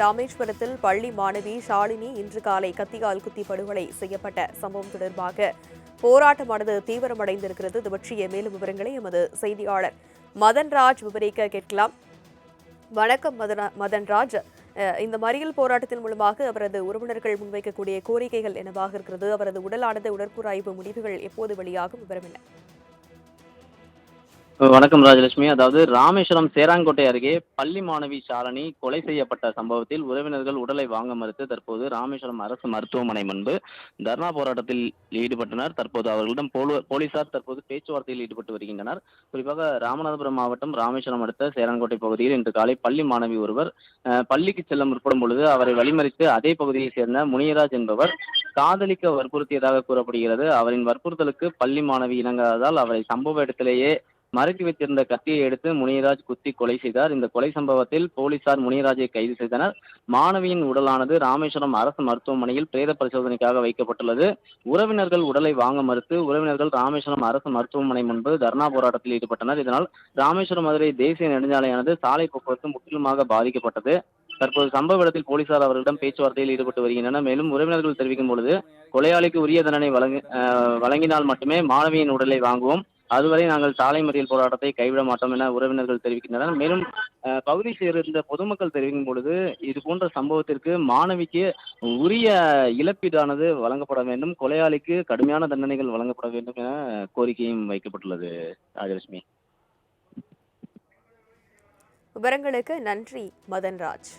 ராமேஸ்வரத்தில் பள்ளி மாணவி ஷாலினி இன்று காலை கத்தியால் குத்தி படுகொலை செய்யப்பட்ட சம்பவம் தொடர்பாக போராட்டமானது தீவிரமடைந்திருக்கிறது. இது பற்றிய மேலும் விவரங்களை எமது செய்தியாளர் மதன்ராஜ் விவரிக்க கேட்கலாம். வணக்கம் மதன்ராஜ். இந்த மறியல் போராட்டத்தின் மூலமாக அவரது உறவினர்கள் முன்வைக்கக்கூடிய கோரிக்கைகள் என்னவாக இருக்கிறது? அவரது உடலானது உடற்கூறாய்வு முடிவுகள் எப்போது வெளியாகும்? விவரம் என்ன? வணக்கம் ராஜலட்சுமி. அதாவது ராமேஸ்வரம் சேராங்கோட்டை அருகே பள்ளி மாணவி ஷாலினி கொலை செய்யப்பட்ட சம்பவத்தில் உறவினர்கள் உடலை வாங்க மறுத்து தற்போது ராமேஸ்வரம் அரசு மருத்துவமனை முன்பு தர்ணா போராட்டத்தில் ஈடுபட்டனர். தற்போது அவர்களிடம் போலீசார் தற்போது பேச்சுவார்த்தையில் ஈடுபட்டு வருகின்றனர். குறிப்பாக ராமநாதபுரம் மாவட்டம் ராமேஸ்வரம் அடுத்த சேராங்கோட்டை பகுதியில் இன்று காலை பள்ளி மாணவி ஒருவர் பள்ளிக்கு செல்ல முற்படும் பொழுது அவரை வழிமறித்து அதே பகுதியைச் சேர்ந்த முனியராஜ் என்பவர் காதலிக்க வற்புறுத்தியதாக கூறப்படுகிறது. அவரின் வற்புறுத்தலுக்கு பள்ளி மாணவி இணங்காததால் அவரை சம்பவ இடத்திலேயே மறைத்து வைத்திருந்த கத்தியை எடுத்து முனியராஜ் குத்தி கொலை செய்தார். இந்த கொலை சம்பவத்தில் போலீசார் முனியராஜை கைது செய்தனர். மாணவியின் உடலானது ராமேஸ்வரம் அரசு மருத்துவமனையில் பிரேத பரிசோதனைக்காக வைக்கப்பட்டுள்ளது. உறவினர்கள் உடலை வாங்க மறுத்து உறவினர்கள் ராமேஸ்வரம் அரசு மருத்துவமனை முன்பு தர்ணா போராட்டத்தில் ஈடுபட்டனர். இதனால் ராமேஸ்வரம் மதுரை தேசிய நெடுஞ்சாலையானது சாலை போக்குவரத்து முற்றிலுமாக பாதிக்கப்பட்டது. தற்போது சம்பவ இடத்தில் போலீசார் அவர்களிடம் பேச்சுவார்த்தையில் ஈடுபட்டு வருகின்றனர். மேலும் உறவினர்கள் தெரிவிக்கும் பொழுது கொலையாளிக்கு உரிய தண்டனை வழங்கினால் மட்டுமே மாணவியின் உடலை வாங்குவோம், அதுவரை நாங்கள் சாலை மறியல் போராட்டத்தை கைவிட மாட்டோம் என உறவினர்கள் தெரிவிக்கின்றனர். மேலும் பகுதி சேர்ந்த பொதுமக்கள் தெரிவிக்கும் பொழுது இது போன்ற சம்பவத்திற்கு மாணவிக்கு உரிய இழப்பீடானது வழங்கப்பட வேண்டும், கொலையாளிக்கு கடுமையான தண்டனைகள் வழங்கப்பட வேண்டும் என கோரிக்கையும் வைக்கப்பட்டுள்ளது. ராஜலட்சுமி. விவரங்களுக்கு நன்றி மதன்ராஜ்.